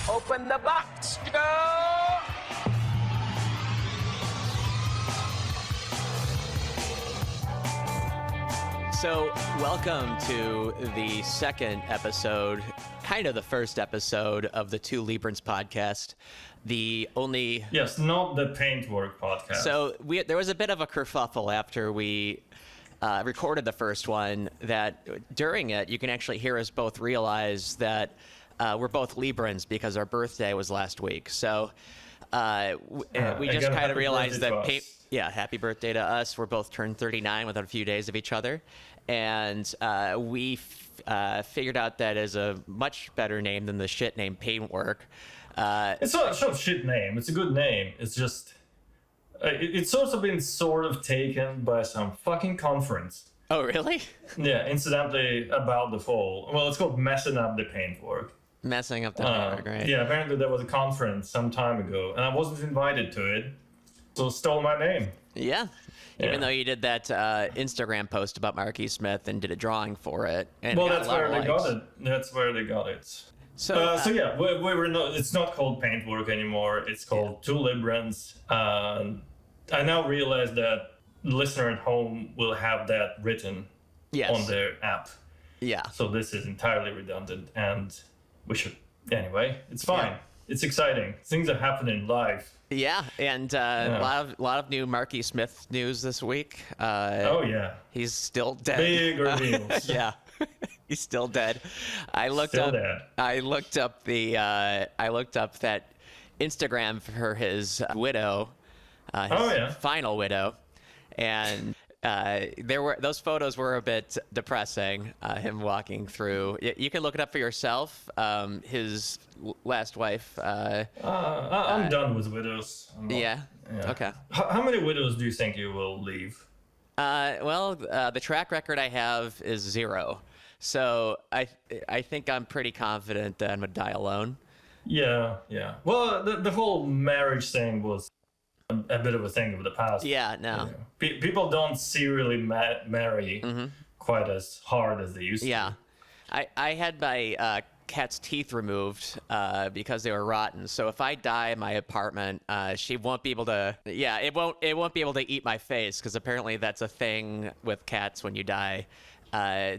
Open the box, go! So, welcome to the second episode, kind of the first episode of the Two Librans podcast. The only... Yes, not the Paintwork podcast. So, there was a bit of a kerfuffle after we recorded the first one, that during it, you can actually hear us both realize that we're both Librans because our birthday was last week. So, we just kind of realized that... happy birthday to us. We're both turned 39 within a few days of each other. And we figured out that is a much better name than the shit name Paintwork. It's not a shit name. It's a good name. It's just... it's also been sort of taken by some fucking conference. Oh, really? Yeah, incidentally, about the fall. Well, it's called Messing Up the Paintwork. Messing up the paintwork, right? Yeah, apparently there was a conference some time ago, and I wasn't invited to it, so stole my name. Yeah. Even though you did that Instagram post about Mark E.smith and did a drawing for it. And well, that's where they got it. That's where they got it. So yeah, we were not. It's not called Paintwork anymore. It's called Two Librans. I now realize that the listener at home will have that written on their app. Yeah. So this is entirely redundant, and we should anyway. It's fine. Yeah. It's exciting. Things are happening live. Yeah, and a lot of new Mark E.smith news this week. Oh yeah, he's still dead. Big reveals. Yeah, he's still dead. I looked up that Instagram for his widow, his final widow, and those photos were a bit depressing. Him walking through. You can look it up for yourself. His last wife. I'm done with widows. Yeah. Okay. How many widows do you think you will leave? The track record I have is 0. So I think I'm pretty confident that I'm gonna die alone. Yeah. Well, the whole marriage thing was a bit of a thing of the past. Yeah, no. People don't serially marry quite as hard as they used to. Yeah. I had my cat's teeth removed because they were rotten. So if I die in my apartment, she won't be able to... Yeah, it won't be able to eat my face, because apparently that's a thing with cats when you die.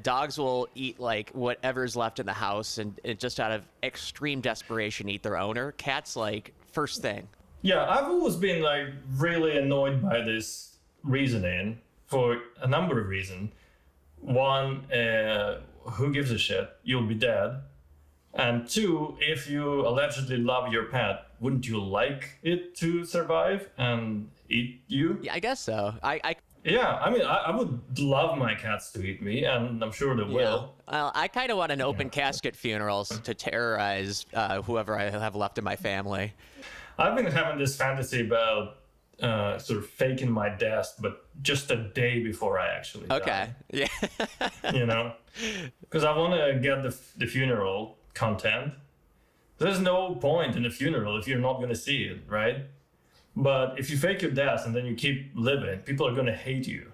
Dogs will eat like whatever's left in the house and just out of extreme desperation eat their owner. Cats, like, first thing. Yeah, I've always been like really annoyed by this reasoning for a number of reasons. One, who gives a shit? You'll be dead. And 2, if you allegedly love your pet, wouldn't you like it to survive and eat you? Yeah, I guess so. Yeah, I mean, I would love my cats to eat me, and I'm sure they will. Well, I kind of want an open casket funeral to terrorize whoever I have left in my family. I've been having this fantasy about sort of faking my death, but just a day before I actually die. Okay, yeah. You know? Because I want to get the funeral content. There's no point in a funeral if you're not going to see it, right? But if you fake your death and then you keep living, people are going to hate you.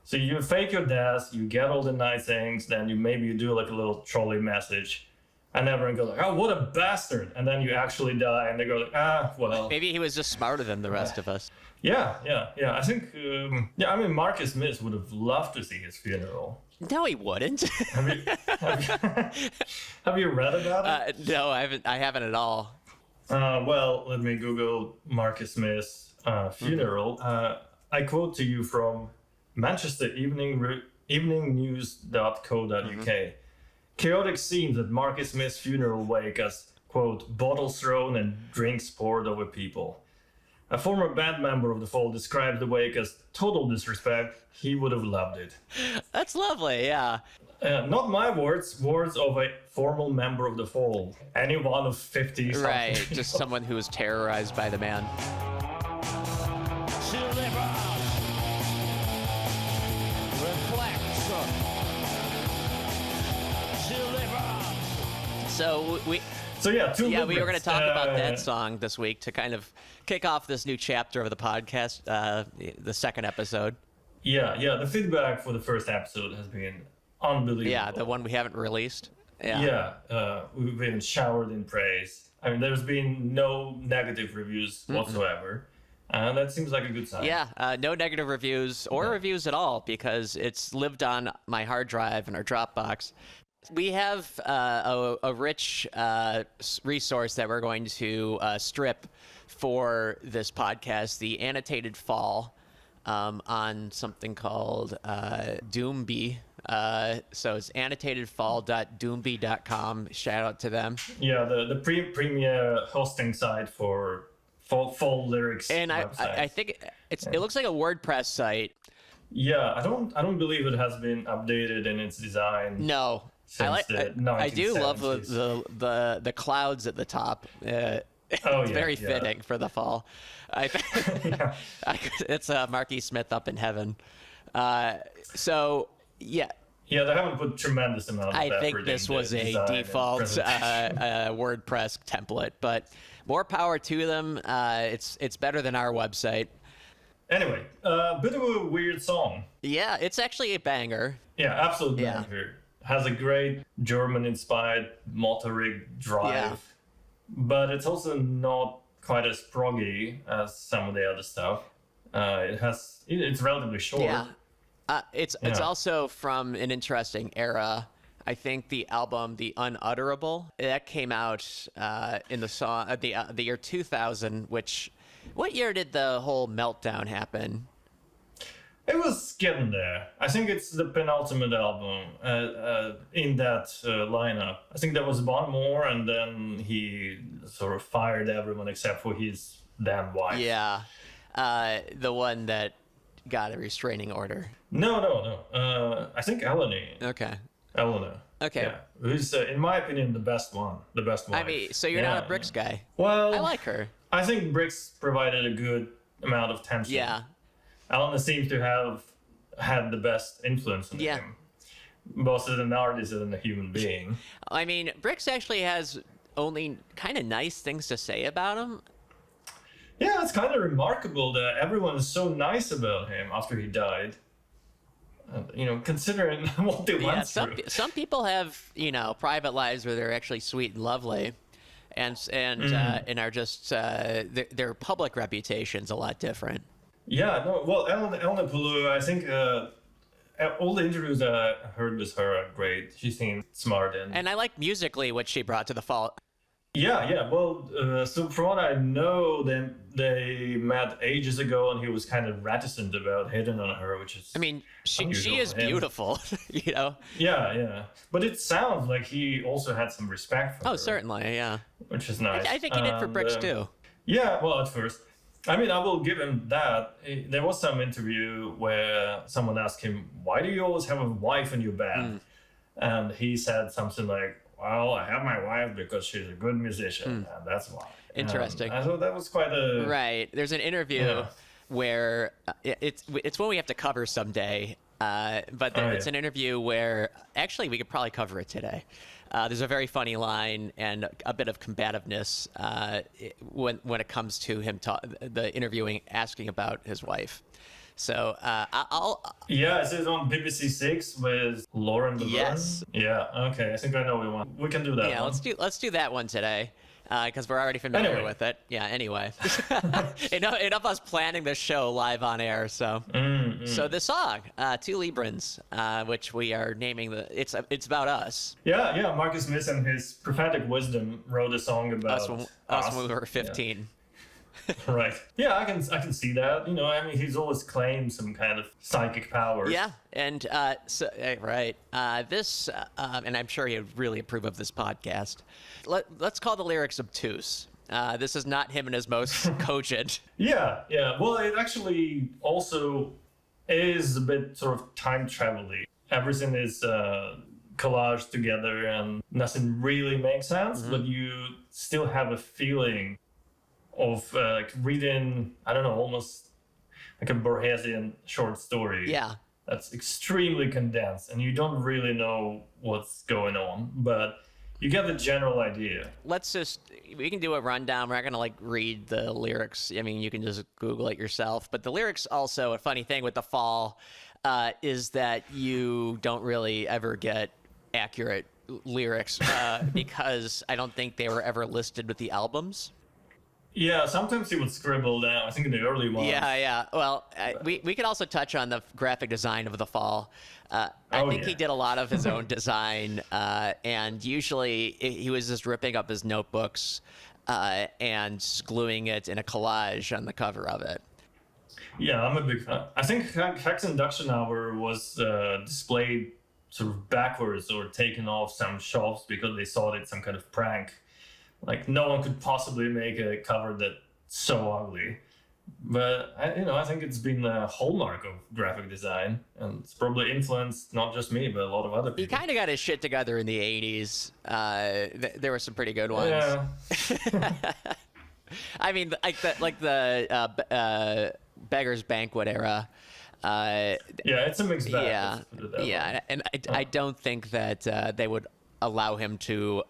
So you fake your death, you get all the nice things, then you do like a little trolley message. And everyone goes like, oh, what a bastard. And then you actually die, and they go like, well. Maybe he was just smarter than the rest of us. Yeah. I think, Mark E.smith would have loved to see his funeral. No, he wouldn't. Have you read about it? No, I haven't at all. Well, let me Google Mark E.smith's funeral. I quote to you from Manchester eveningnews.co.uk. Chaotic scenes at Mark E.smith's funeral wake as, quote, bottles thrown and drinks poured over people. A former band member of The Fall described the wake as total disrespect. He would have loved it. That's lovely, yeah. Not my words of a formal member of The Fall. Any one of 50 something. Right, just someone who was terrorized by the man. So we were going to talk about that song this week to kind of kick off this new chapter of the podcast, the second episode. Yeah, the feedback for the first episode has been unbelievable. Yeah, the one we haven't released. Yeah, we've been showered in praise. I mean, there's been no negative reviews whatsoever. And that seems like a good sign. Yeah, no negative reviews or reviews at all because it's lived on my hard drive and our Dropbox. We have a rich resource that we're going to strip for this podcast, the annotated fall on something called Doombie. So it's annotatedfall.doombie.com. Shout out to them. Yeah, the premier hosting site for fall lyrics. And I think it looks like a WordPress site. Yeah, I don't believe it has been updated in its design. No. I do love the clouds at the top. It's very fitting for the fall. I think it's Mark E.smith up in heaven. So yeah. Yeah, they haven't put tremendous amount of effort. I think this was a default WordPress template, but more power to them. It's better than our website. Anyway, a bit of a weird song. Yeah, it's actually a banger. Yeah, absolute banger. Has a great German-inspired motor rig drive, but it's also not quite as proggy as some of the other stuff. It's relatively short. Yeah, it's also from an interesting era. I think the album "The Unutterable" that came out in the year 2000. What year did the whole meltdown happen? It was getting there. I think it's the penultimate album in that lineup. I think there was one more, and then he sort of fired everyone except for his damn wife. Yeah, the one that got a restraining order. No. I think Eleanor. Okay. Eleanor. Okay. Yeah. Who's, in my opinion, the best one. The best wife. I mean, so you're not a Brix guy. Well, I like her. I think Brix provided a good amount of tension. Yeah. Eleanor seems to have had the best influence on him, both as an artist and a human being. I mean, Brix actually has only kind of nice things to say about him. Yeah, it's kind of remarkable that everyone is so nice about him after he died. Considering what they went through. Some people have, private lives where they're actually sweet and lovely, and are just their public reputation's a lot different. Yeah, no. Well, Eleanor Palou, I think all the interviews that I heard with her are great. She seemed smart and I like musically what she brought to the fall. Yeah. Well, so from what I know, they met ages ago, and he was kind of reticent about hitting on her, which is. I mean, she is beautiful, Yeah. But it sounds like he also had some respect for her. Oh, certainly, yeah. Which is nice. I think he did for Brix too. Yeah, well, at first. I mean, I will give him that. There was some interview where someone asked him, "Why do you always have a wife in your band?" And he said something like, "Well, I have my wife because she's a good musician, and that's why." Interesting. I thought that was quite a... Right. There's an interview where it's one we have to cover someday. But it's an interview where actually we could probably cover it today. There's a very funny line and a bit of combativeness when it comes to him the interviewing asking about his wife. So Yeah, is it on BBC Six with Lauren Laverne? Yes. Yeah. Okay. I think I know we can do that. Yeah. one. Let's do that one today. Because we're already familiar with it. Yeah, anyway. enough us planning this show live on air. So so the song, Two Librans, which we are naming it's about us. Yeah, Marcus Smith and his prophetic wisdom wrote a song about us when we were 15. Yeah. Right. Yeah, I can see that. I mean, he's always claimed some kind of psychic powers. Yeah, and this, and I'm sure he'd really approve of this podcast. Let's call the lyrics obtuse. This is not him in his most cogent. Yeah. Well, it actually also is a bit sort of time travel-y. Everything is collaged together and nothing really makes sense, but you still have a feeling of reading, I don't know, almost like a Borgesian short story. Yeah. That's extremely condensed, and you don't really know what's going on, but you get the general idea. We can do a rundown. We're not going to read the lyrics. I mean, you can just Google it yourself. But the lyrics also, a funny thing with the fall is that you don't really ever get accurate lyrics because I don't think they were ever listed with the albums. Yeah, sometimes he would scribble down, I think in the early ones. Yeah. Well, we could also touch on the graphic design of The Fall. I think he did a lot of his own design, and usually he was just ripping up his notebooks and gluing it in a collage on the cover of it. Yeah, I'm a big fan. I think Hex Induction Hour was displayed sort of backwards or taken off some shelves because they thought it's some kind of prank. Like, no one could possibly make a cover that's so ugly. But, I think it's been a hallmark of graphic design, and it's probably influenced not just me, but a lot of other people. He kind of got his shit together in the 80s. There were some pretty good ones. Yeah. I mean, like the Beggar's Banquet era. Yeah, it's a mixed bag. Yeah, and I don't think that they would allow him to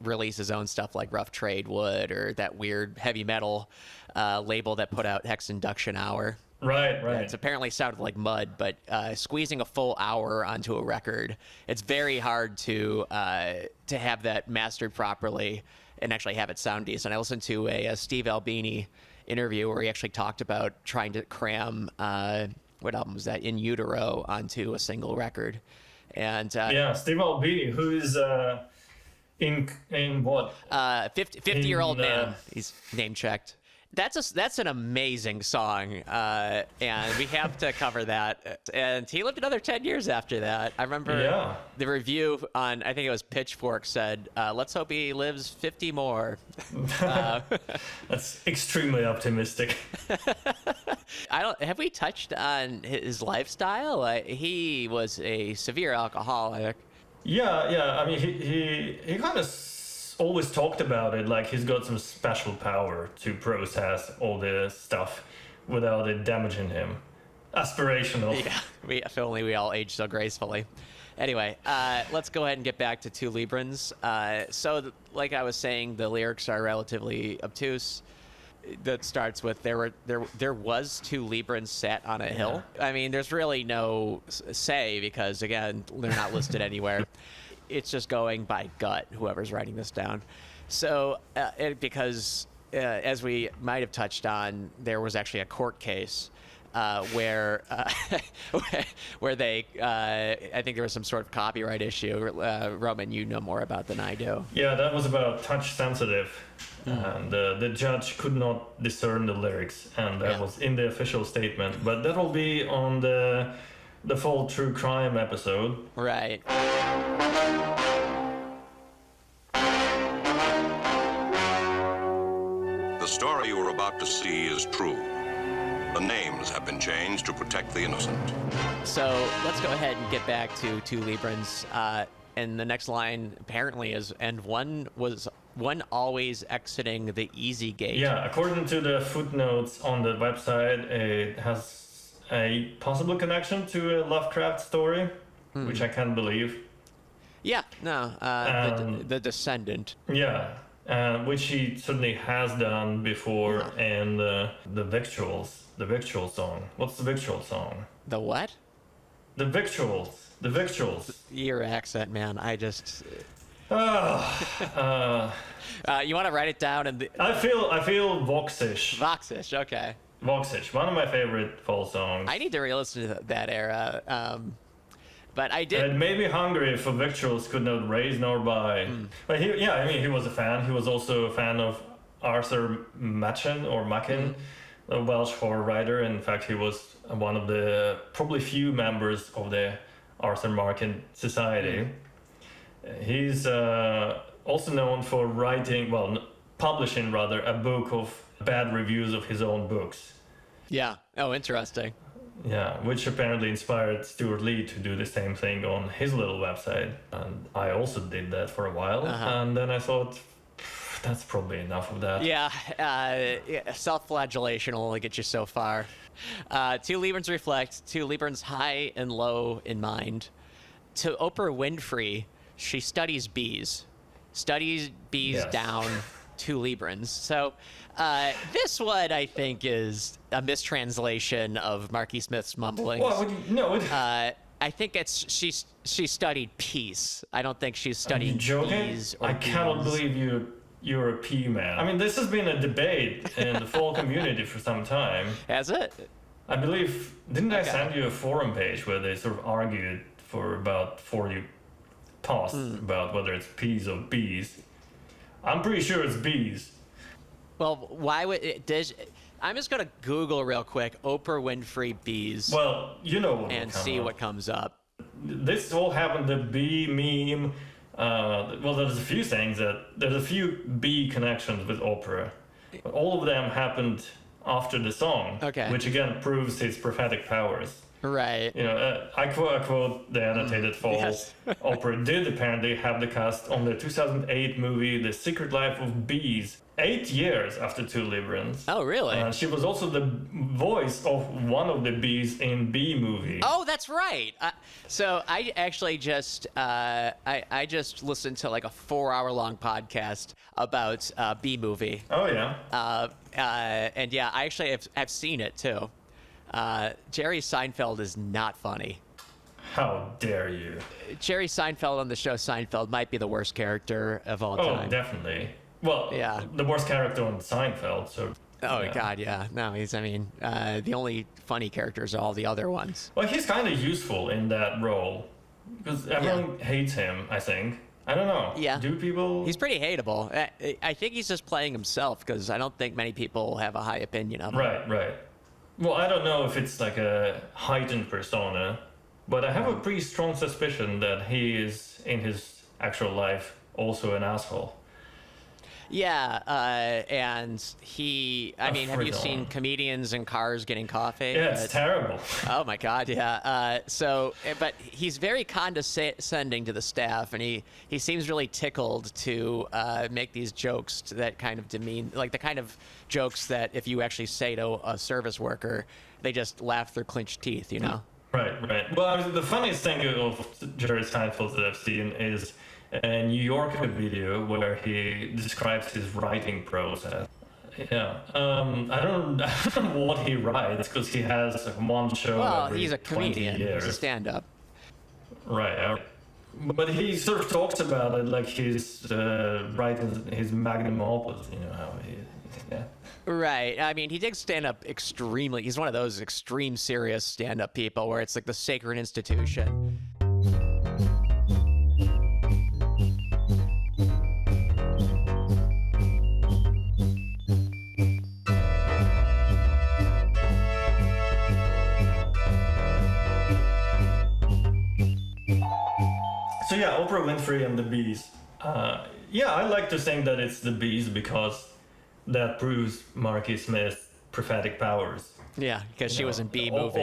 release his own stuff like Rough Trade would, or that weird heavy metal label that put out Hex Induction Hour. Right. It's apparently sounded like mud, but squeezing a full hour onto a record, it's very hard to have that mastered properly and actually have it sound decent. I listened to a Steve Albini interview where he actually talked about trying to cram what album was that, In Utero, onto a single record. And Steve Albini, who is in what? 50-year-old man. He's name checked. That's an amazing song, and we have to cover that. And he lived another 10 years after that. I remember the review on, I think it was Pitchfork, said, "Let's hope he lives 50 more." That's extremely optimistic. Have we touched on his lifestyle? He was a severe alcoholic. Yeah. I mean, he kind of always talked about it like he's got some special power to process all the stuff without it damaging him. Aspirational. Yeah, if only we all aged so gracefully. Anyway, let's go ahead and get back to Two Librans. Like I was saying, the lyrics are relatively obtuse. That starts with there was two Librans sat on a hill. I mean, there's really no say because, again, they're not listed anywhere. It's just going by gut, whoever's writing this down. So, because as we might have touched on, there was actually a court case where they, I think there was some sort of copyright issue. Roman, you know more about than I do. Yeah, that was about touch sensitive. And the judge could not discern the lyrics, and that was in the official statement. But that will be on the full true crime episode. Right. The story you are about to see is true. The names have been changed to protect the innocent. So let's go ahead and get back to Two Librans. And the next line apparently is, and one always exiting the easy gate. Yeah, according to the footnotes on the website, it has a possible connection to a Lovecraft story, which I can't believe. Yeah, no, the Descendant. Yeah, which he certainly has done before, and the Victual song. What's the Victual song? The what? The Victuals. Your accent, man. I just. You want to write it down? I feel Voxish. Voxish, okay. Voxish, one of my favorite Fall songs. I need to re-listen to that era. But I did. It made me hungry for victuals could not raise nor buy. But he was a fan. He was also a fan of Arthur Machen, a Welsh horror writer. In fact, he was one of the probably few members of the Arthur Machen Society. He's also known for publishing a book of bad reviews of his own books. Yeah. Oh, interesting. Yeah, which apparently inspired Stuart Lee to do the same thing on his little website. And I also did that for a while. And then I thought, that's probably enough of that. Yeah, self-flagellation will only get you so far. Two Librans reflect, two Librans high and low in mind. To Oprah Winfrey, she studies bees. Down Two Librans. So this one, I think, is a mistranslation of Mark E.Smith's mumbling. Well, no. I think it's she studied peace. I don't think she's Are you studying joking? bees or I cannot bees. believe you're a pea man. I mean, this has been a debate in the fall community for some time. Has it? I believe, didn't I Okay. send you a forum page where they sort of argued for about 40 posts about whether it's peas or bees? I'm pretty sure it's bees. Well, why would it? I'm just gonna Google real quick Oprah Winfrey bees Well, you know what and will come see up. what comes up. This all happened, the bee meme. Well, there's a few things there's a few bee connections with Oprah, but all of them happened after the song, Okay. which again proves his prophetic powers. Right. You know, I quote the annotated fall. Yes. Oprah did apparently have the cast on the 2008 movie The Secret Life of Bees, 8 years after Two Librans. Oh, really? She was also the voice of one of the bees in Bee Movie. Oh, that's right. So I actually just I just listened to like a 4-hour-long podcast about Bee Movie, Oh yeah. and yeah, I actually have seen it too. Jerry Seinfeld is not funny. How dare you? Jerry Seinfeld on the show Seinfeld might be the worst character of all Oh, time. definitely. Well, Yeah. the worst character on Seinfeld, so... Oh yeah. God, yeah. No, the only funny characters are all the other ones. Well, he's kind of useful in that role. Because everyone hates him, I think. I don't know. Yeah. Do people... He's pretty hateable. I think he's just playing himself because I don't think many people have a high opinion of him. Right. Well, I don't know if it's like a heightened persona, but I have a pretty strong suspicion that he is, in his actual life, also an asshole. Yeah, and have you seen freak-on. comedians in cars getting coffee? Yeah, it's terrible. Oh my God, yeah. But he's very condescending to the staff, and he seems really tickled to make these jokes that kind of demean, like the kind of jokes that if you actually say to a service worker, they just laugh through clenched teeth, you know? Right. Well, I mean, the funniest thing of Jerry Seinfeld that I've seen is a New Yorker video where he describes his writing process. Yeah. I don't know what he writes because he has like one show Well, every he's a 20 comedian. years. He's a stand-up. Right. But he sort of talks about it like he's writing his magnum opus. You know how he. Yeah. Right. I mean, he did stand up extremely. He's one of those extreme serious stand up people where it's like the sacred institution. So yeah, Oprah Winfrey and the bees. Yeah, I like to think that it's the bees because that proves e.smith's prophetic powers. Yeah, because she was in Bee Movie.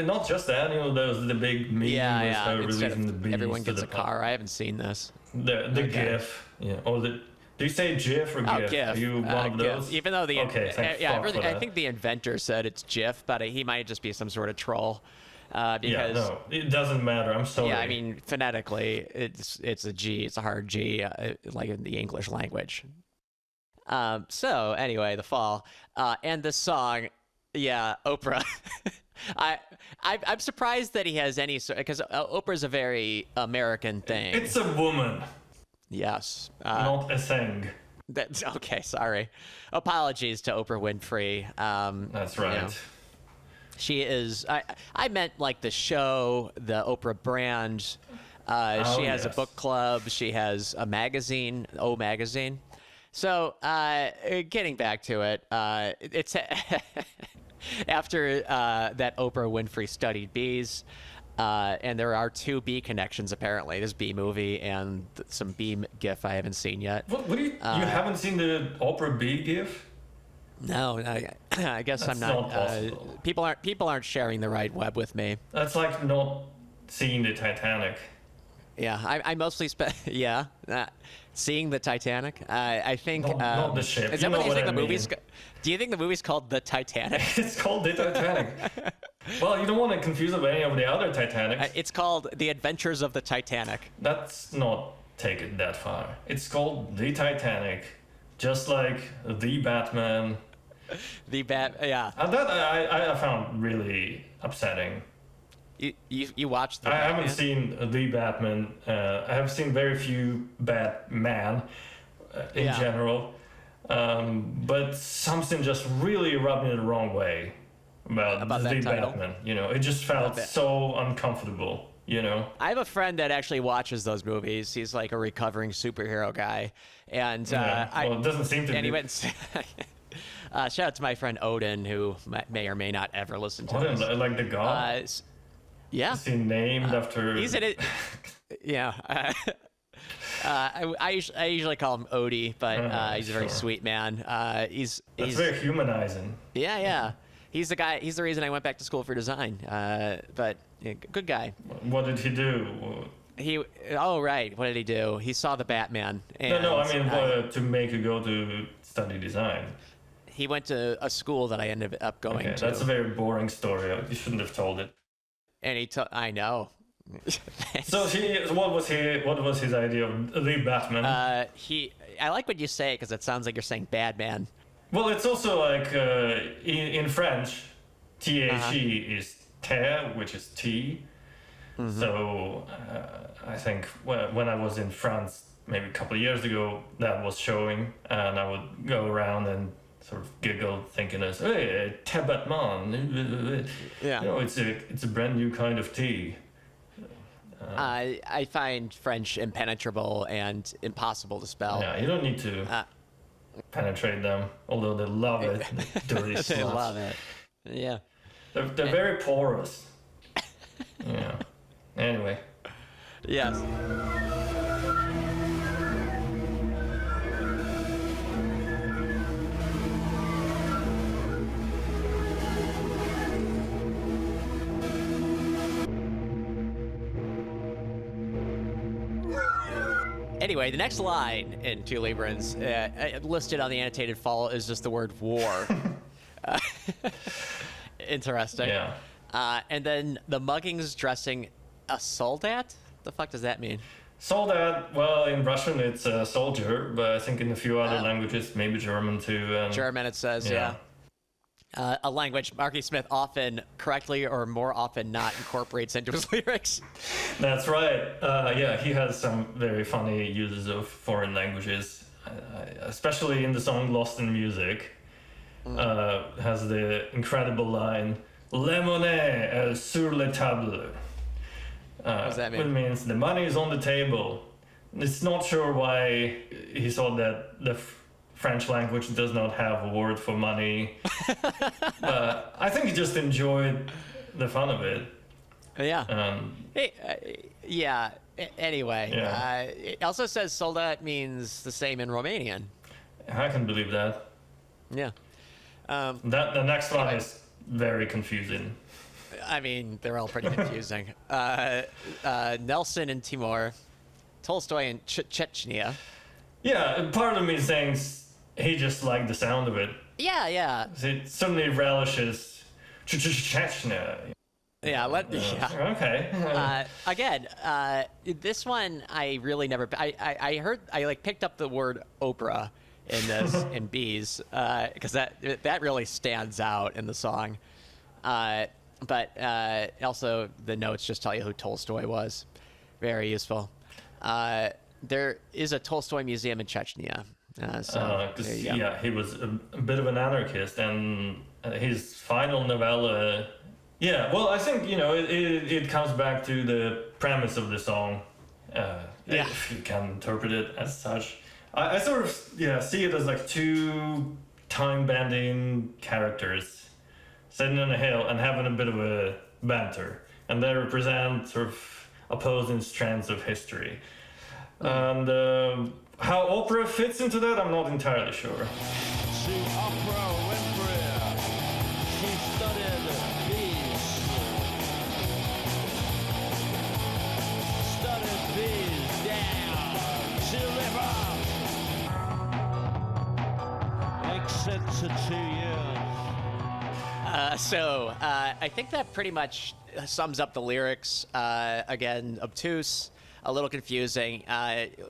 Not just that, you know, there's the big meme with her Instead releasing the of bees. everyone to gets the a car. I haven't seen this. The GIF, yeah. Or do you say GIF or GIF? Oh, GIF. Are you one of GIF. those? Even though Okay, thank fuck for I that. think the inventor said it's GIF, but he might just be some sort of troll. Because Yeah, no, it doesn't matter. I'm sorry. yeah, I mean phonetically, it's a G. It's a hard G, like in the English language. So anyway, the fall and the song, yeah, Oprah. I'm surprised that he has any sort because Oprah's a very American thing. It's a woman, Yes. not a thing. That's okay. Sorry. Apologies to Oprah Winfrey. That's you right. know, she is. I meant like the show, the Oprah brand. She has a yes. book club. She has a magazine, O Magazine. So getting back to it, it's after that Oprah Winfrey studied bees. And there are 2 bee connections apparently. There's Bee Movie and some bee GIF I haven't seen yet. What do you haven't seen the Oprah Bee GIF? No, I guess That's I'm not. not possible. People aren't sharing the right web with me. That's like not seeing the Titanic. Yeah, I mostly seeing the Titanic. I think. Not the ship. Is You that what know you what think I the movie's? mean. Do you think the movie's called The Titanic? It's called the Titanic. Well, you don't want to confuse it with any of the other Titanics. It's called The Adventures of the Titanic. That's not take it that far. It's called the Titanic, just like the Batman. Yeah. And that I found really upsetting. You watched the I Batman? haven't seen the Batman. I have seen very few Batman in general. But something just really rubbed me the wrong way about the that title? Batman. You know, it just felt so uncomfortable. You know, I have a friend that actually watches those movies. He's like a recovering superhero guy, and it doesn't seem to and be. he went. Shout out to my friend Odin, who may or may not ever listen to this. Like the god. Yeah, Is he named after? he's in it. Yeah. I usually call him Odie, but he's a very sweet man. He's very humanizing. Yeah. He's the guy. He's the reason I went back to school for design. But good guy. What did he do? Right. What did he do? He saw the Batman. And, No. I mean, to make you go to study design. He went to a school that I ended up going to. That's a very boring story. You shouldn't have told it. And I know. So what was his idea of the Batman? I like what you say because it sounds like you're saying bad man. Well, it's also like in French, THE is terre, which is tea. Mm-hmm. So I think when I was in France maybe a couple of years ago, that was showing, and I would go around and sort of giggle, thinking as, "Hey, te Batman." Yeah. You know, it's a brand new kind of tea. I find French impenetrable and impossible to spell. Yeah, you don't need to penetrate them, although they love it. Dirty sluts. They love it. Yeah. They're very porous. Yeah. Anyway. Yes. Anyway, the next line in Two Librans, listed on the annotated file, is just the word war. Interesting. Yeah. And then the muggings dressing a soldat? The fuck does that mean? Soldat, well, in Russian it's a soldier, but I think in a few other languages, maybe German too. German, it says, yeah. A language Marky Smith often correctly or more often not incorporates into his lyrics. That's right. Yeah, he has some very funny uses of foreign languages, especially in the song Lost in Music. Has the incredible line, "Le monnaie est sur la table." What does that mean? It means the money is on the table. It's not sure why he thought that the French language does not have a word for money. I think he just enjoyed the fun of it. Yeah. Anyway, it also says soldat means the same in Romanian. I can believe that. Yeah. The next one is very confusing. I mean, they're all pretty confusing. Nelson in Timor, Tolstoy in Chechnya. Yeah, part of me is saying he just liked the sound of it. Yeah. It suddenly relishes Chechnya. Yeah, Okay. Again, this one I really never. I heard I picked up the word Oprah in this in Bees because that really stands out in the song. But also the notes just tell you who Tolstoy was. Very useful. There is a Tolstoy museum in Chechnya. He was a bit of an anarchist, and his final novella. Yeah, well, I think it comes back to the premise of the song. If you can interpret it as such. I sort of see it as like two time-bending characters sitting on a hill and having a bit of a banter, and they represent sort of opposing strands of history. And how opera fits into that, I'm not entirely sure. To Oprah Winfrey, she studied bees. Studied bees down to river. Except to 2 years. I think that pretty much sums up the lyrics. Again, obtuse, a little confusing.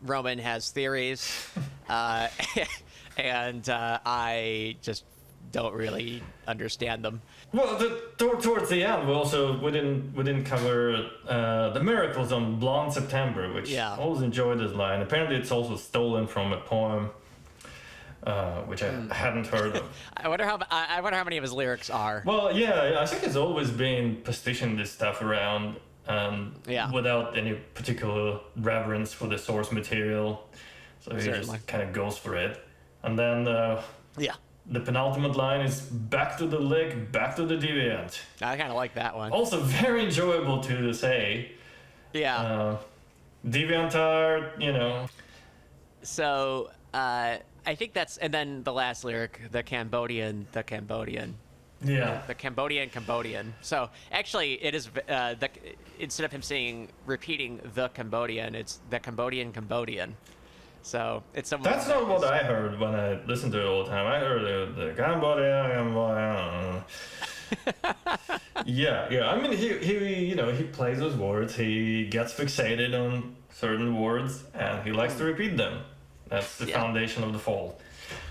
Roman has theories, and I just don't really understand them. Well, towards the end, we didn't cover the miracles on Blonde September, which I always enjoyed this line. Apparently, it's also stolen from a poem, which I hadn't heard of. I wonder how many of his lyrics are. Well, yeah, I think it's always been pastiching this stuff around, without any particular reverence for the source material. So he just kind of goes for it, and then the penultimate line is back to the lick, back to the deviant. I kind of like that one. Also very enjoyable to say. Yeah. Deviant art, So I think that's, and then the last lyric, the Cambodian. Yeah. The Cambodian. So actually, it is instead of him repeating the Cambodian, it's the Cambodian. So it's someone. That's not what I heard when I listened to it all the time. I heard the Cambodia. Yeah. I mean, he plays those words. He gets fixated on certain words, and he likes to repeat them. That's the foundation of the fall.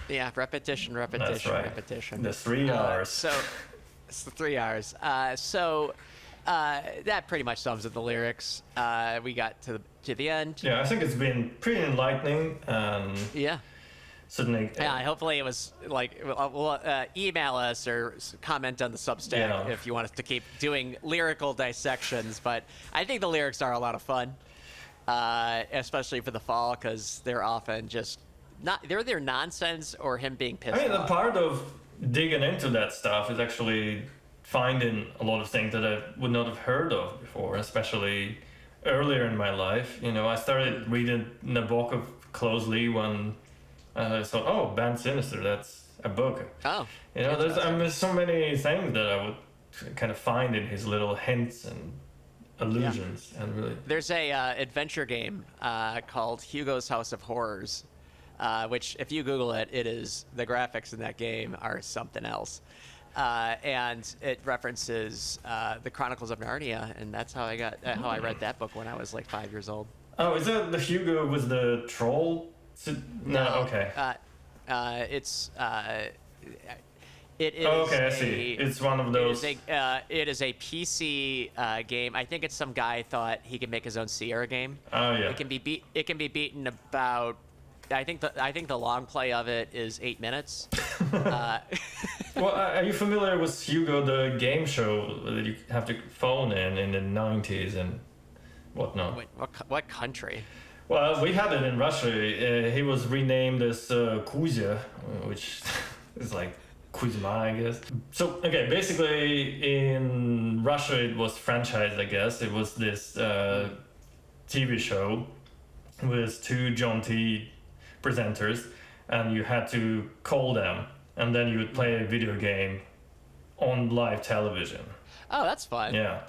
Yeah, repetition. That's right. Repetition. The 3 R's. So it's the 3 R's. That pretty much sums up the lyrics. We got to the end. Yeah, I think it's been pretty enlightening. Certainly. Yeah, hopefully it was like, email us or comment on the Substack if you want us to keep doing lyrical dissections. But I think the lyrics are a lot of fun, especially for the fall, because they're often just they're either nonsense or him being pissed off. The part of digging into that stuff is actually finding a lot of things that I would not have heard of before, especially earlier in my life. I started reading Nabokov closely when I thought, oh, Band Sinister, that's a book. Oh. There's so many things that I would kind of find in his little hints and allusions. And really, there's a adventure game called Hugo's House of Horrors, which if you Google it, the graphics in that game are something else. And it references the Chronicles of Narnia, and that's how I read that book when I was like 5 years old. Oh, is that the Hugo with the troll? No, okay. It is. Oh, okay, I see. It's one of those. It is a PC game. I think it's some guy thought he could make his own Sierra game. Oh yeah. It can be beaten about. I think the long play of it is 8 minutes. Well, are you familiar with Hugo, the game show that you have to phone in the 90s and whatnot? Wait, what country? Well, we had it in Russia. He was renamed as Kuzya, which is like Kuzma, I guess. So, okay, basically in Russia it was franchised, I guess. It was this TV show with 2 jaunty presenters, and you had to call them, and then you would play a video game on live television. Oh, that's fun. Yeah.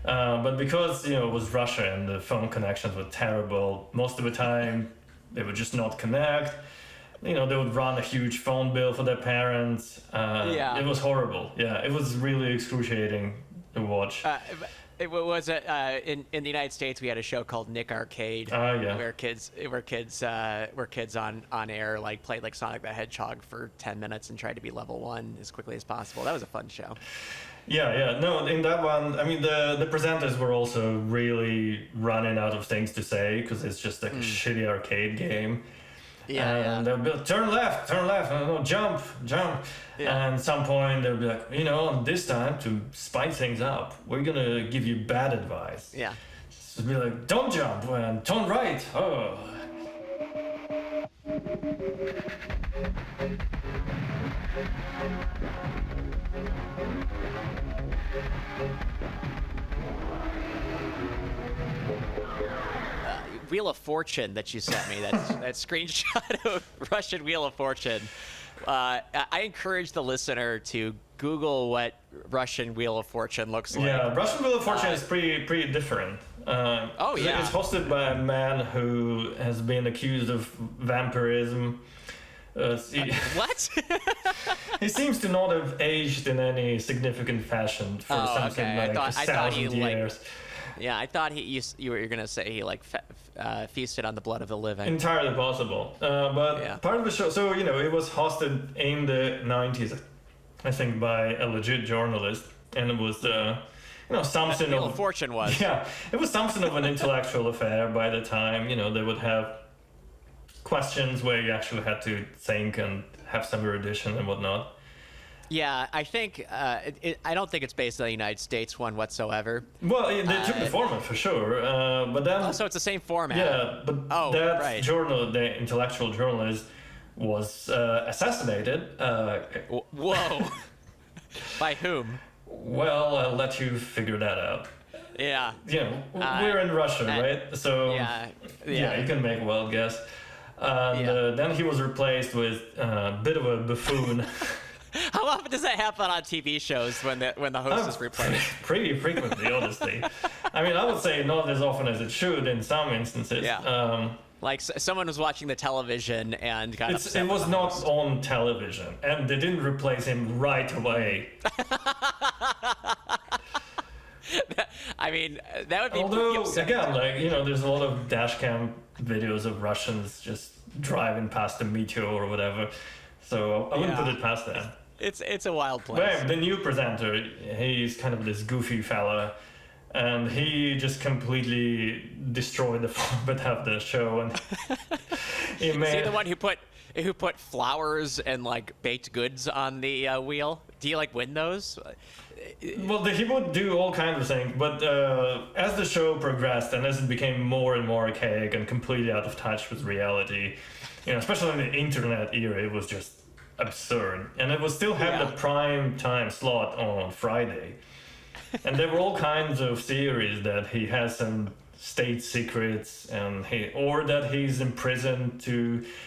But because, it was Russia and the phone connections were terrible, most of the time they would just not connect. They would run a huge phone bill for their parents. It was horrible. Yeah, it was really excruciating to watch. It was in the United States. We had a show called Nick Arcade, where kids on air played like Sonic the Hedgehog for 10 minutes and tried to be level 1 as quickly as possible. That was a fun show. Yeah. No, in that one, I mean, the presenters were also really running out of things to say because it's just like a shitty arcade game. Yeah. And they'll be like, turn left, no, jump. Yeah. And at some point they'll be like, this time to spice things up, we're gonna give you bad advice. Yeah. So be like, don't jump and turn right. Oh. Wheel of Fortune that you sent me, that screenshot of Russian Wheel of Fortune. I encourage the listener to Google what Russian Wheel of Fortune looks like. Yeah, Russian Wheel of Fortune is pretty different. It's hosted by a man who has been accused of vampirism. What? He seems to not have aged in any significant fashion for something like 1,000 years. Yeah, I thought you were gonna say he feasted on the blood of the living. Entirely possible, but part of the show. So it was hosted in the 90s. I think by a legit journalist, and it was something Wheel of of Fortune was. Yeah, it was something of an intellectual affair by the time. They would have questions where you actually had to think and have some erudition and whatnot. Yeah, I think I don't think it's based on the United States one whatsoever. Well, they took the format for sure, but then So it's the same format. yeah, but that right. journal, the intellectual journalist, was assassinated. Whoa. By whom? Well, I'll let you figure that out. Yeah. We're in Russia, right? So Yeah. you can make a wild guess. And then he was replaced with a bit of a buffoon. How often does that happen on TV shows when the host is replaced? Pretty frequently, honestly. I mean, I would say not as often as it should in some instances. Yeah. Like someone was watching the television and got upset. It was not on television, and they didn't replace him right away. I mean, that would be pretty Although, upsetting. again, there's a lot of dash cam videos of Russians just driving past a meteor or whatever. So I wouldn't put it past them. It's a wild place. But the new presenter, he's kind of this goofy fella, and he just completely destroyed the format of the show. And he Is he the one who put flowers and like baked goods on the wheel? Do you like win those? Well, he would do all kinds of things, but as the show progressed and as it became more and more archaic and completely out of touch with reality, especially in the internet era, it was just absurd. And it would still have the prime time slot on Friday. And there were all kinds of theories that he has some state secrets, and that he's imprisoned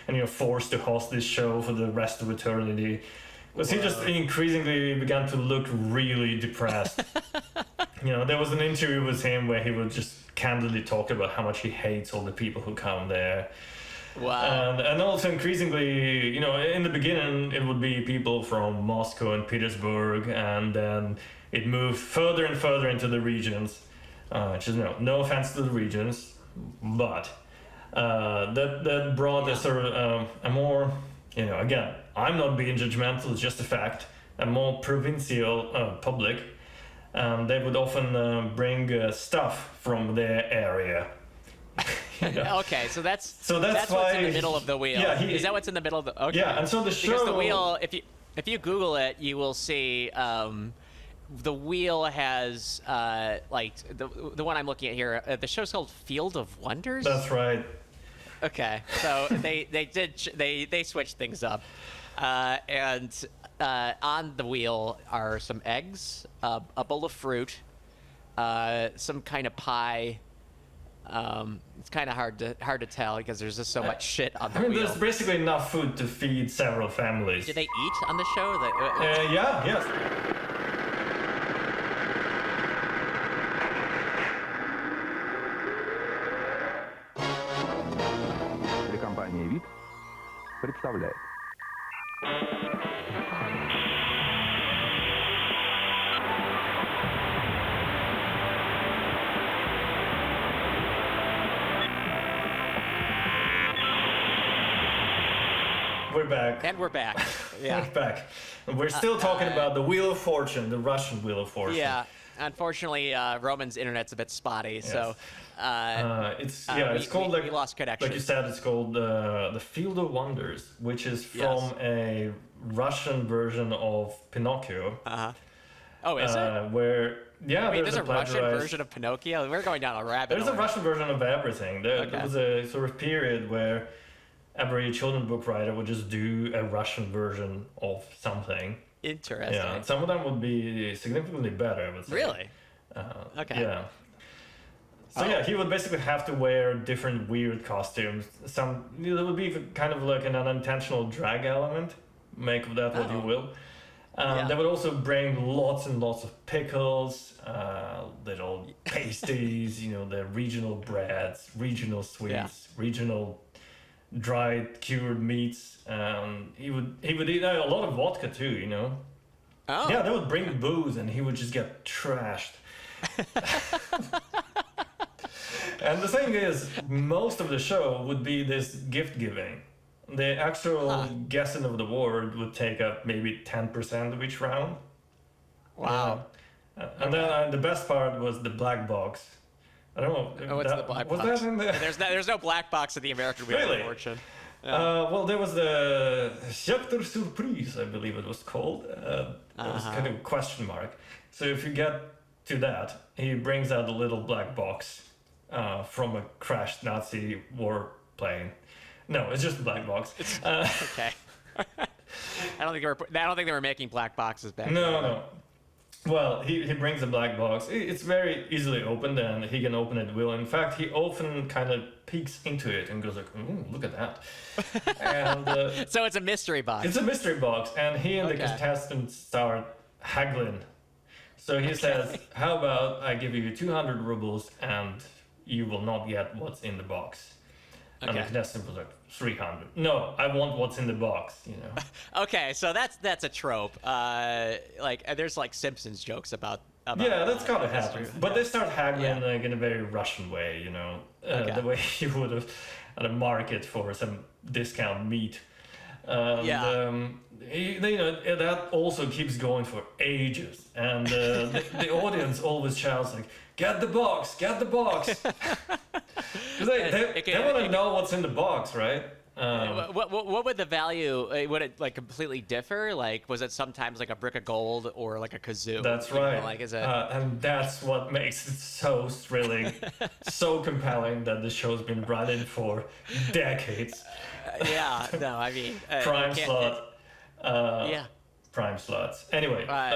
and forced to host this show for the rest of eternity. Because he just increasingly began to look really depressed. There was an interview with him where he would just candidly talk about how much he hates all the people who come there. Wow. And also increasingly, in the beginning, it would be people from Moscow and Petersburg, and then it moved further and further into the regions. Which is no offense to the regions, but that brought a sort of a more, again, I'm not being judgmental, it's just a fact, a more provincial public. They would often bring stuff from their area. Okay, so that's why what's in the middle of the wheel. Yeah, is that what's in the middle of the? Okay. Yeah, and so the show. Because the wheel, if you Google it, you will see the wheel has like the one I'm looking at here. The show's called Field of Wonders. That's right. Okay, so they switched things up, and on the wheel are some eggs, a bowl of fruit, some kind of pie. It's kind of hard to tell because there's just so much shit on the wheel. There's basically enough food to feed several families. Did they eat on the show? Yes. Телекомпания «Вид» представляет. We're back. And we're back. Yeah. We're back. We're still talking about the Wheel of Fortune, the Russian Wheel of Fortune. Yeah. Unfortunately, Roman's internet's a bit spotty, so it's called we lost connection. Like you said, it's called the Field of Wonders, which is from a Russian version of Pinocchio. Oh, is it? Where there's a Russian version of Pinocchio. We're going down a rabbit hole. There's a Russian version of everything. There was a sort of period where every children's book writer would just do a Russian version of something. Interesting. Yeah, some of them would be significantly better, I would say. Really? Okay. Yeah. So he would basically have to wear different weird costumes. There would be kind of like an unintentional drag element. Make of that what you will. They would also bring lots and lots of pickles, little pasties, the regional breads, regional sweets, regional dried cured meats. He would eat a lot of vodka too, Oh. Yeah, they would bring booze and he would just get trashed. And the thing is, most of the show would be this gift giving. The actual guessing of the word would take up maybe 10% of each round. Wow. And then the best part was the black box. I don't know. Oh, what's the black box? Was that in there? There's no black box in the American Wheel Really? of Fortune. Well, there was the Sector Surprise, I believe it was called. It was kind of a question mark. So if you get to that, he brings out a little black box from a crashed Nazi warplane. No, it's just a black box. Okay. I don't think they were making black boxes back then. No. Well, he brings a black box. It's very easily opened, and he can open it will. In fact, he often kind of peeks into it and goes like, "Ooh, look at that." And So it's a mystery box. it's a mystery box, and he and the Okay. contestants start haggling. So he says, "How about I give you 200 rubles, and you will not get what's in the box?" And the Okay. contestant was like, 300. No, I want what's in the box, you know. Okay, so that's a trope. There's like Simpsons jokes about Yeah, that's kind of history. happens. But they start haggling Yeah. like in a very Russian way, you know, Okay. the way you would have at a market for some discount meat. And, Yeah. you know, that also keeps going for ages, and the audience always shouts like, "Get the box! Get the box!" 'Cause they want to know what's in the box, right? What would the value? Would it like completely differ? Like, was it sometimes like a brick of gold or like a kazoo? That's You know, right. like, is it? And that's what makes it so thrilling, so compelling that the show's been running for decades. Yeah. No, I mean, Prime you can't- slot. Yeah. Prime slots. Anyway, Right.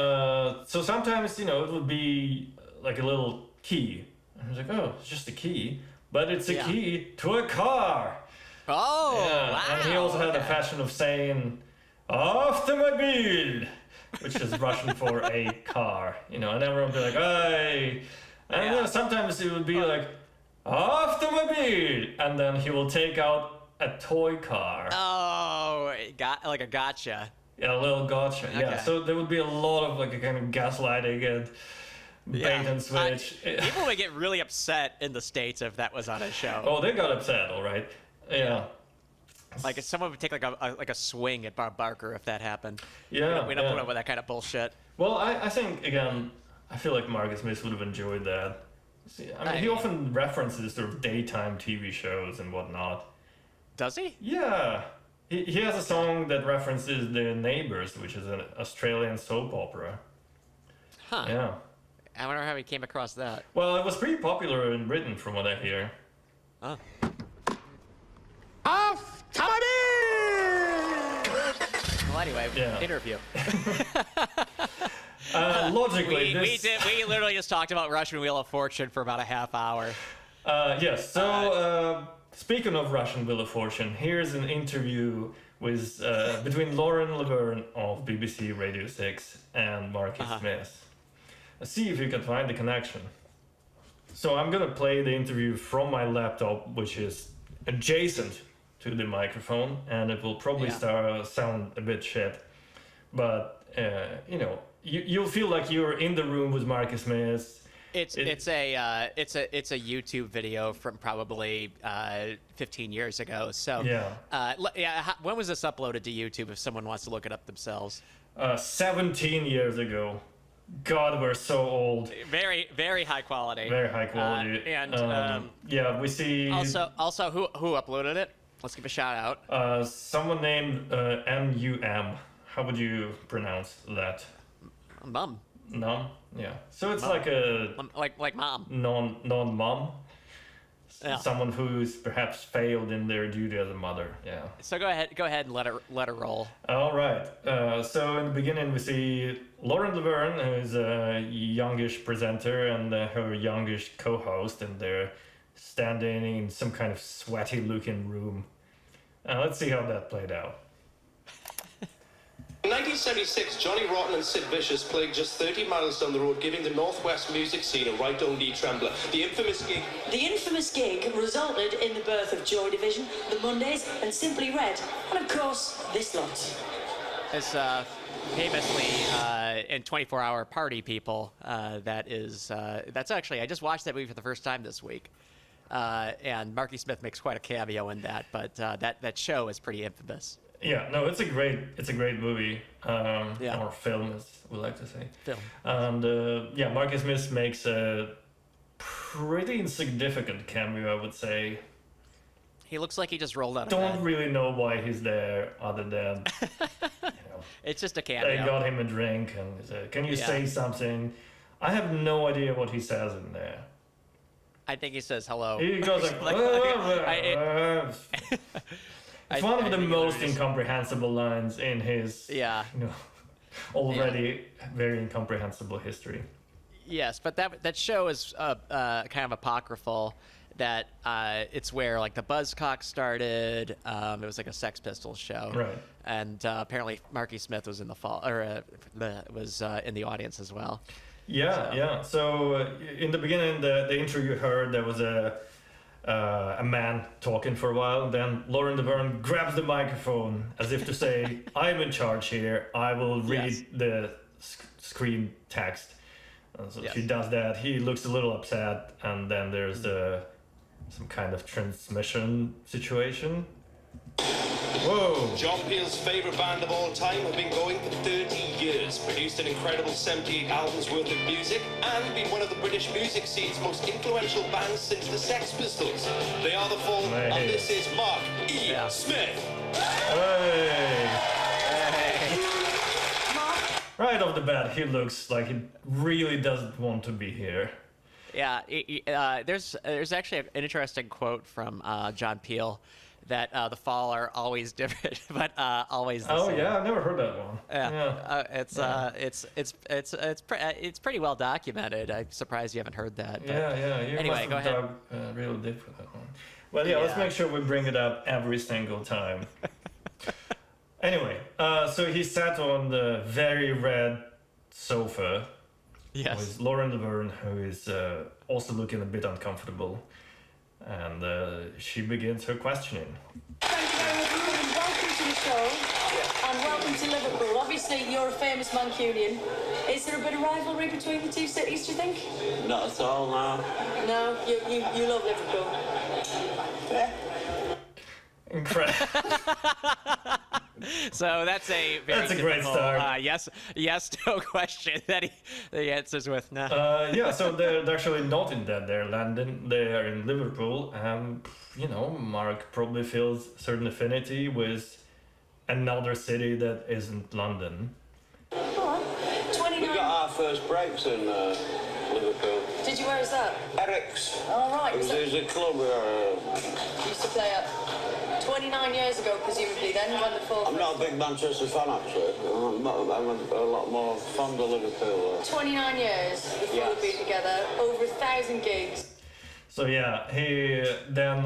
so sometimes, you know, it would be like a little key. And I was like, oh, it's just a key. But it's a Yeah. key to a car. Oh, Yeah, wow. and he also had a okay. fashion of saying, "Автомобиль," which is Russian for a car, you know, and everyone would be like, "Hey," and you know, sometimes it would be like, "Автомобиль," and then he will take out a toy car, Oh, got like a gotcha. yeah, a little gotcha, yeah. Okay. So there would be a lot of like a kind of gaslighting and bait and switch. People would get really upset in the States if that was on a show. Oh, they got upset, all right, yeah. Like if someone would take like a swing at Bob Barker if that happened. Yeah, We don't yeah. put up with that kind of bullshit. Well, I think, again, I feel like Marcus Smith would have enjoyed that. See, I mean, he often references sort of daytime TV shows and whatnot. Does he? Yeah. He has a song that references The Neighbours, which is an Australian soap opera. Huh. Yeah. I wonder how he came across that. Well, it was pretty popular in Britain, from what I hear. Oh. Well, anyway, Yeah. interview. Logically, We literally just talked about Russian Wheel of Fortune for about a half hour. Yes, so speaking of Russian Wheel of Fortune, here's an interview with between Lauren Laverne of BBC Radio 6 and Marcus Smith. Let's see if you can find the connection. So I'm gonna play the interview from my laptop, which is adjacent to the microphone, and it will probably sound a bit shit, but you know, you'll feel like you're in the room with Marcus Smith. It's a YouTube video from probably 15 years ago. So when was this uploaded to YouTube? If someone wants to look it up themselves. 17 years ago. God, we're so old. Very, very high quality. Very high quality. Yeah, we see Also, who uploaded it? Let's give a shout out. someone named MUM. How would you pronounce that? Mom. No? Yeah. So it's like a Like mom. non-mom. Yeah. Someone who's perhaps failed in their duty as a mother. Yeah. So go ahead and let her roll. All right. So in the beginning, we see Lauren Laverne, who's a youngish presenter, and her youngish co-host, and they're standing in some kind of sweaty-looking room. Let's see how that played out. In 1976, Johnny Rotten and Sid Vicious played just 30 miles down the road, giving the Northwest music scene a right on knee trembler. The infamous gig resulted in the birth of Joy Division, the Mondays, and Simply Red, and of course, this lot. It's famously in 24-Hour Party People. That's actually, I just watched that movie for the first time this week. And Marky Smith makes quite a cameo in that, but that show is pretty infamous. Yeah, no, it's a great movie, or film, as we like to say. Film. And Marky Smith makes a pretty insignificant cameo, I would say. He looks like he just rolled out of Don't bed. really know why he's there, other than It's just a cameo. they got him a drink and he said, "Can you say something?" I have no idea what he says in there. I think he says hello. He goes like, it's one of the most incomprehensible lines in his already very incomprehensible history. Yes, but that show is kind of apocryphal. That it's where like the Buzzcocks started. It was like a Sex Pistols show, Right? And apparently Marky Smith was in in the audience as well. Yeah. So in the beginning, the intro you heard, there was a man talking for a while. Then Lauren Laverne grabs the microphone as if to say, "I'm in charge here. I will read the screen text." So she does that. He looks a little upset, and then there's some kind of transmission situation. Whoa! John Peel's favourite band of all time have been going for 30 years, produced an incredible 78 albums worth of music, and been one of the British music scene's most influential bands since the Sex Pistols. They are The Fall, and this is Mark E. Smith. Hey! Right off the bat, he looks like he really doesn't want to be here. Yeah, there's actually an interesting quote from John Peel that the Fall are always different, but always the same. Oh yeah, I've never heard that one. It's pretty well documented. I'm surprised you haven't heard that. But You anyway, must go have ahead. dug real deep for that one. Well, let's make sure we bring it up every single time. Anyway, so he sat on the very red sofa with Lauren Laverne, who is also looking a bit uncomfortable. And she begins her questioning. Thank you very much for coming. Welcome to the show, and welcome to Liverpool. Obviously, you're a famous Mancunian. Is there a bit of rivalry between the two cities, do you think? Not at all, no. No? You love Liverpool? Yeah. Incredible. So that's a very great start. Yes/no question that he answers with no. So they're actually not in that. They're London. They are in Liverpool, and Mark probably feels certain affinity with another city that isn't London. Oh, 29. We got our first breaks in Liverpool. Did you? Where is that? Eric's. All right. There's a club Used to play at 29 years ago, presumably. Then when the Fall. I'm not a big Manchester fan, actually. I'm a lot more fond of Liverpool. 29 years before we've been together, over 1,000 gigs. So he then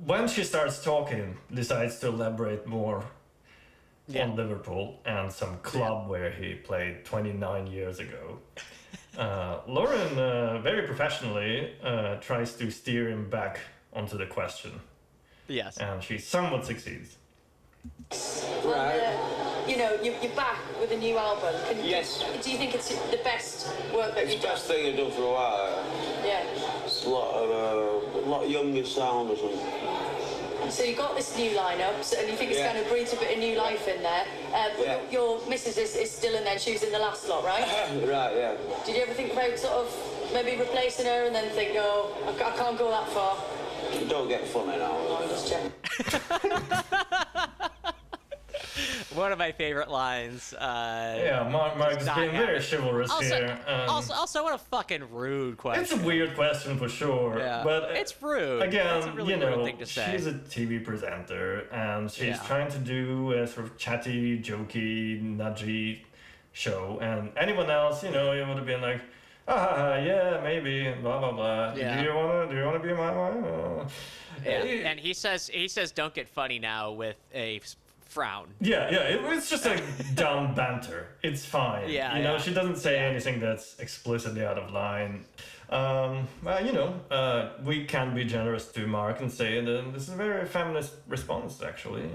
when she starts talking, decides to elaborate more on Liverpool and some club where he played 29 years ago. Lauren very professionally tries to steer him back onto the question. Yes. And she somewhat succeeds. Right. You're back with a new album. Yes. Do you think it's the best work that It's you've the done? best thing I've done for a while. Yeah. It's a lot younger sound or something. So you got this new lineup, and you think it's going to breathe a bit of new life in there. But your missus is still in there, and she was in the last lot, right? Right, yeah. Did you ever think about sort of maybe replacing her and then think, no, I can't go that far? Don't get funny now. I'm just checking. One of my favorite lines. Mark's being very chivalrous here. Also, what a fucking rude question. It's a weird question for sure. Yeah. But it's rude. Again, it's a really rude thing to say. She's a TV presenter and she's trying to do a sort of chatty, jokey, nudgy show. And anyone else, it would have been like, yeah, maybe, blah blah blah. Yeah. Do you wanna be my wife? And he says, "Don't get funny now" with a frown. It's just like dumb banter. It's fine. She doesn't say anything that's explicitly out of line. We can be generous to Mark and say that this is a very feminist response, actually.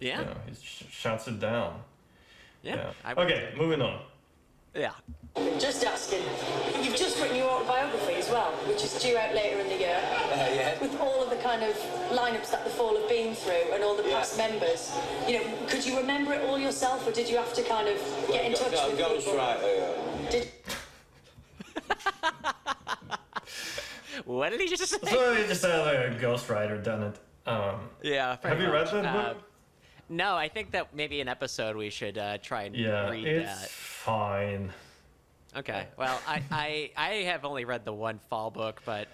Yeah. He shouts it down. Yeah. Okay, moving on. Yeah. Just asking. You've just written your autobiography as well, which is due out later in the year. Yeah. With all of the kind of lineups that the Fall have been through and all the past members, you know, could you remember it all yourself, or did you have to kind of get in touch with people? Ghostwriter, yeah. Did What did he just say? So he just said a ghostwriter done it. Yeah. Have you read that book? No, I think that maybe an episode we should try and Yeah, read it's that. fine. Okay. Well, I have only read the one Fall book, but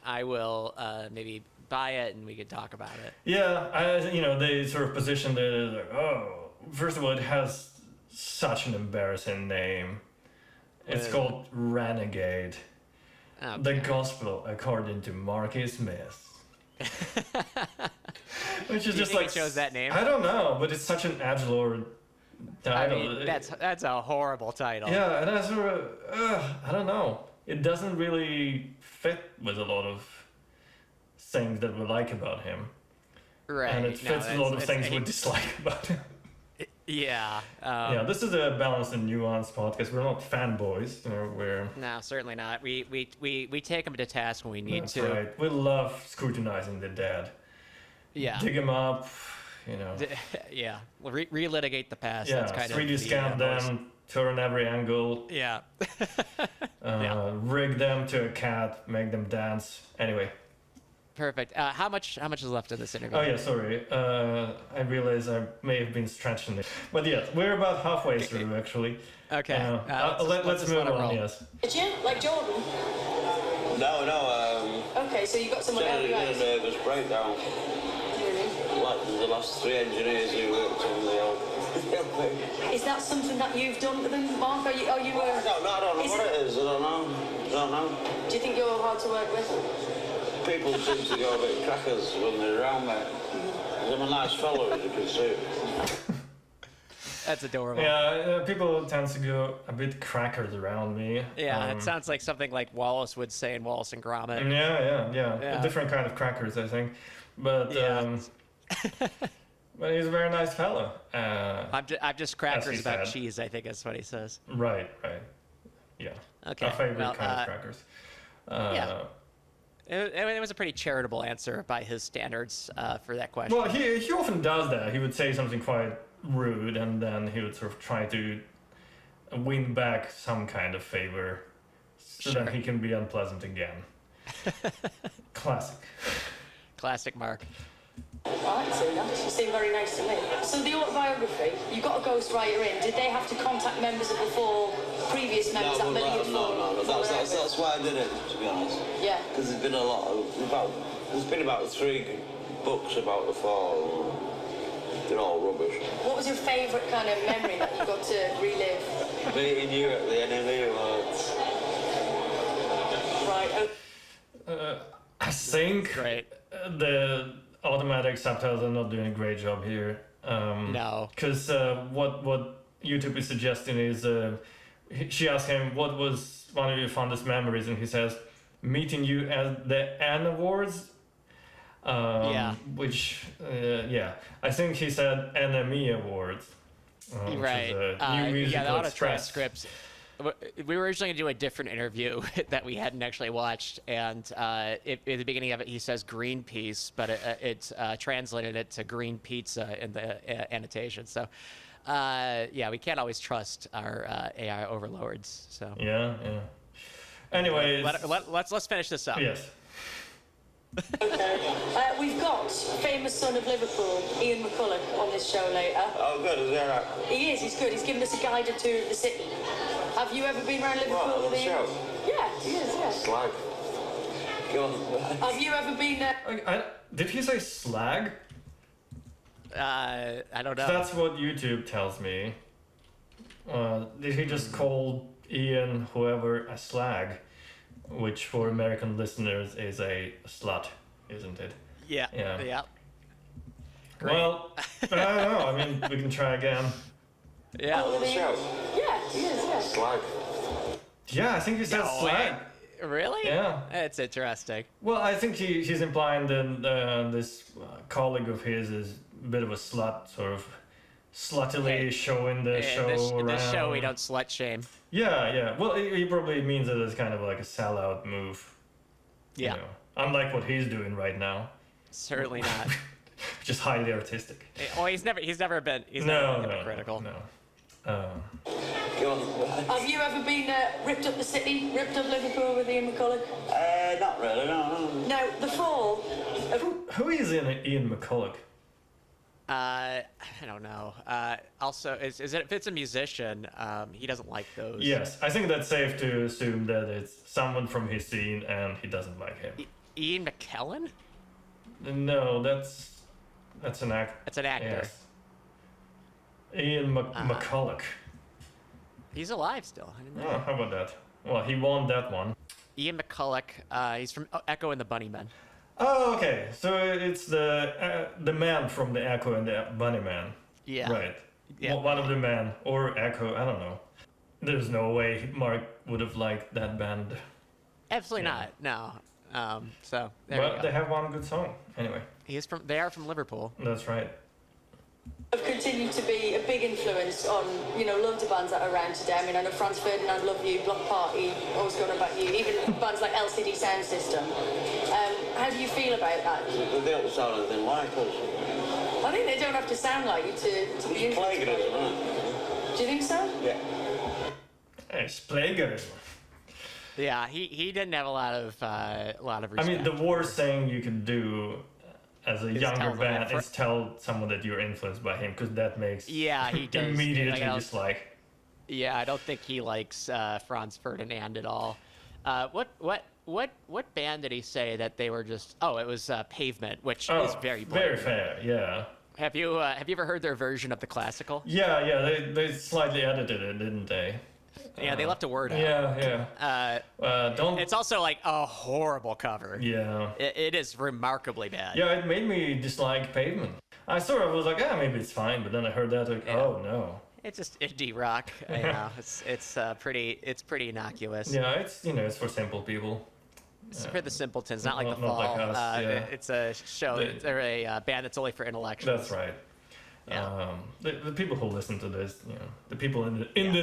I will maybe buy it and we could talk about it. Yeah, they sort of positioned it as like, oh, first of all, it has such an embarrassing name. It's called Renegade. Okay. The Gospel according to Mark E.smith. Which is Do you just think like it chose that name? I don't know, but it's such an edgelord I title. mean, that's a horrible title. Yeah, and I sort of I don't know. It doesn't really fit with a lot of things that we like about him, Right. and it fits with a lot of things we dislike about him. Yeah. Yeah, this is a balanced and nuanced podcast. We're not fanboys. We're No, certainly not. We take them to task when we need that's to. right. We love scrutinizing the dead. Yeah. Dig them up. Yeah. Relitigate the past. Yeah, That's kind 3D of scan them, turn every angle, Yeah. rig them to a cat, make them dance. Anyway. Perfect. How much is left of this interview? Oh yeah, sorry. I realize I may have been stretching it, but yes, we're about halfway through actually. Okay. Let's just move let it on. roll. Yes. Did you? Like Jordan? No, Okay, so you got someone out generally you in a guys. nervous breakdown. Really? Like the last 3 engineers who worked on the old thing. Is that something that you've done to them, Mark? Are you I don't know Is what it is. I don't know. Do you think you're hard to work with? People seem to go a bit crackers when they're around me. I'm a nice fellow, as you can see. That's adorable. Yeah, people tend to go a bit crackers around me. Yeah, it sounds like something like Wallace would say in Wallace and Gromit. Yeah. A different kind of crackers, I think. But Yeah. but he's a very nice fellow. I'm just crackers he about said. cheese, I think is what he says. Right. Yeah. Okay, Our favorite well, kind of crackers. yeah. It was a pretty charitable answer by his standards for that question. Well, he often does that. He would say something quite rude, and then he would sort of try to win back some kind of favor, so Sure. that he can be unpleasant again. Classic. Classic Mark. Right, so that you seem very nice to me. So the autobiography, you got a ghostwriter in. Did they have to contact members of the Fall, previous members that maybe had fallen? That's why I did it, to be honest. Yeah. Because there's been there's been about 3 books about the Fall. They're all rubbish. What was your favourite kind of memory that you got to relive? Meeting you at the NME Awards. Right. I think Great. The automatic subtitles are not doing a great job here. No. Because what YouTube is suggesting is she asked him what was one of your fondest memories, and he says meeting you at the N Awards. Yeah. Which I think he said NME Awards. Which Right. is a New Yeah, Musical the auto Express. transcripts. We were originally going to do a different interview that we hadn't actually watched, and at the beginning of it, he says Greenpeace, but it's translated it to green pizza in the annotation. So, we can't always trust our AI overlords. So Yeah. Anyway, let's finish this up. yes. We've got famous son of Liverpool, Ian McCulloch, on this show later. Oh, good, is that right? He is, he's good. He's given us a guided tour of the city. Have you ever been around Liverpool? What, on the Ian? show? Yeah, he is, yeah. Slag. Go on. Have you ever been Did he say slag? I don't know. That's what YouTube tells me. Did he just call Ian, whoever, a slag? Which for American listeners is a slut, isn't it? Yeah. Great. Well, I don't know. I mean, we can try again. Yeah. On the show? Yeah, he is, yeah. Slag. Yeah, I think he said No slag. way. Really? Yeah. That's interesting. Well, I think he's implying that this colleague of his is a bit of a slut, sort of sluttily showing the show around. The show we don't slut shame. Yeah. Well, he probably means it as kind of like a sellout move. Yeah. You know, unlike what he's doing right now. Certainly not. Just highly artistic. Oh, he's never been hypocritical. No. Go on. Have you ever been ripped up the city, ripped up Liverpool with Ian McCulloch? Not really, no. No, The Fall. Who is Ian McCulloch? I don't know. Also, if it's a musician, he doesn't like those. Yes, I think that's safe to assume that it's someone from his scene and he doesn't like him. Ian McKellen? No, that's an actor. That's an actor. Yes. Ian McCulloch. He's alive still. I didn't know. Oh, how about that? Well, he won that one. Ian McCulloch. He's from Echo and the Bunnymen. Oh, okay. So it's the man from the Echo and the Bunnymen. Yeah. Right. Yeah. One of the men or Echo. I don't know. There's no way Mark would have liked that band. Absolutely Yeah. not. No. So there you But go. they have one good song anyway. They are from Liverpool. That's right. Have continued to be a big influence on, loads of bands that are around today. I mean, I know Franz Ferdinand, Love You, Block Party, Always Going About You, even bands like LCD Sound System. How do you feel about that? They don't sound anything like us. I think they don't have to sound like you to be influenced. Plagiarism, isn't it? Do you think so? Yeah. It's plagiarism. Yeah, he didn't have a lot of I respect. mean, the worst thing you can do as a younger tell them band that is tell someone that you're influenced by him, because that makes Yeah, he does. immediately Like, I don't- dislike. Yeah, I don't think he likes Franz Ferdinand at all. What band did he say that they were just? Oh, it was Pavement, which is very blatant. fair. Yeah. Have you ever heard their version of the classical? Yeah. They slightly edited it, didn't they? Yeah, they left a word out. Yeah. Don't. It's also like a horrible cover. Yeah. It is remarkably bad. Yeah, it made me dislike Pavement. I sort of was like, maybe it's fine, but then I heard that, like, oh no. It's just indie rock. You know, it's pretty innocuous. Yeah, it's for simple people. It's for the simpletons, not like Not the Fall. like us, yeah. It's a show. They're a band that's only for intellectuals. That's right. Yeah. The people who listen to this, the people in the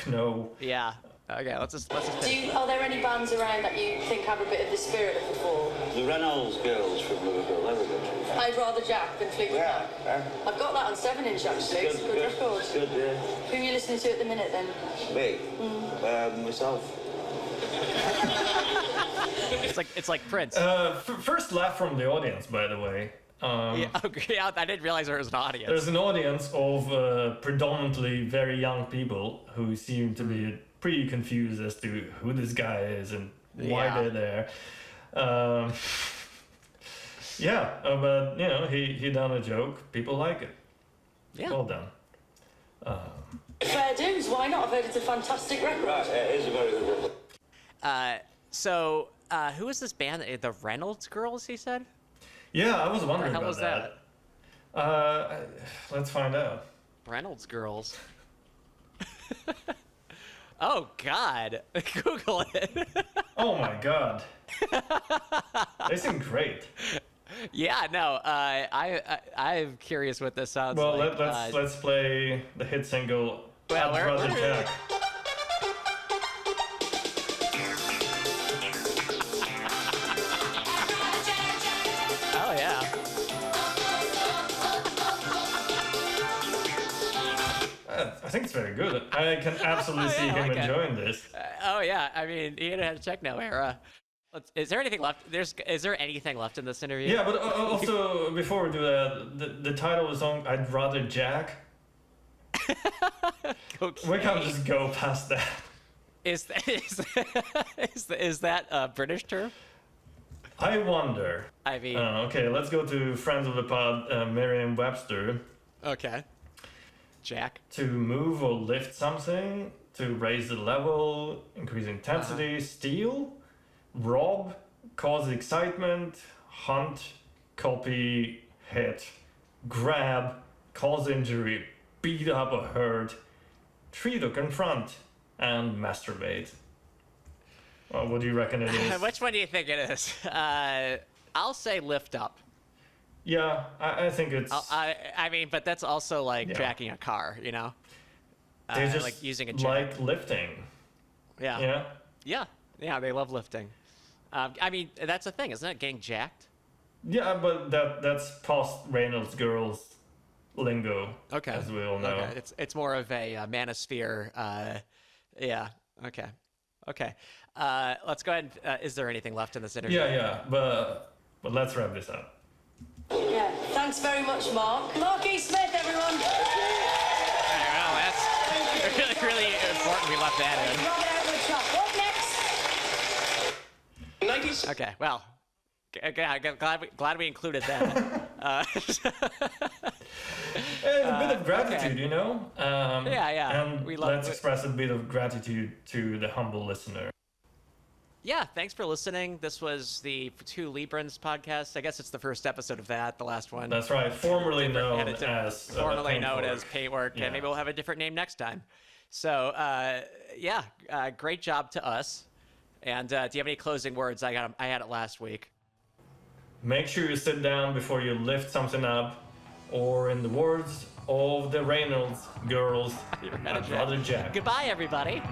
know. Yeah. Okay. Let's just. Are there any bands around that you think have a bit of the spirit of The Fall? The Reynolds girls from Liverpool, they were good. I'd Rather Jack than Fleetwood Mac. Yeah. I've got that on 7-inch actually. It's a good record. Good, yeah. Who are you listening to at the minute then? Me? Myself. It's like Prince. First laugh from the audience, by the way. Yeah, I didn't realize there was an audience. There's an audience of predominantly very young people who seem to be pretty confused as to who this guy is and why they're there. But he done a joke. People like it. Yeah. Well done. Fair dues, why not? I've heard it's a fantastic record. Right, it is a very good record. So who is this band? The Reynolds Girls, he said? Yeah, I was wondering What the hell about was that. Let's find out. Reynolds Girls. Oh, God. Google it. Oh, my God. They seem great. Yeah, no, I'm curious what this sounds Well, like. let's play the hit single, Well, I'd Rather Jack. Oh, yeah. I think it's very good. I can absolutely see him okay. enjoying this. Oh, yeah. I mean, he had a techno era. Is there anything left? Is there anything left in this interview? Yeah, but also, before we do that, the title of the song, I'd Rather Jack. Okay. We can't just go past that. Is that a British term? I wonder. I mean, Okay, let's go to friends of the pod, Merriam-Webster. okay. Jack. To move or lift something, to raise the level, increase intensity, steal, rob, cause excitement, hunt, copy, hit, grab, cause injury, beat up or hurt, treat or confront, and masturbate. What do you reckon it is? Which one do you think it is? I'll say lift up. Yeah, I think it's... I mean, but that's also like Yeah. jacking a car, you know? They just like using a jack. like lifting. Yeah. Yeah? Yeah, they love lifting. I mean, that's the thing, isn't it? Getting jacked? Yeah, but that's past Reynolds girls lingo, Okay. as we all know. Okay. It's more of a manosphere. Yeah. Okay. Okay. Let's go ahead. Is there anything left in this interview? Yeah, but let's wrap this up. Yeah. Thanks very much, Mark. Mark E.smith, everyone. Well, that's really important. We left that in. Rob it out with a chop. What next? 90s. Okay. Well, glad we included that. It's a bit of gratitude, you know? Yeah. And We love let's it. express a bit of gratitude to the humble listener. Yeah. Thanks for listening. This was the Two Librans podcast. I guess it's the first episode of that. The last one. That's right, formerly known as... formerly known as Paintwork. Paintwork, Yeah. and maybe we'll have a different name next time. So, great job to us. And do you have any closing words? I had it last week. Make sure you sit down before you lift something up, or in the words of the Reynolds girls, I'd rather jack. Goodbye, everybody.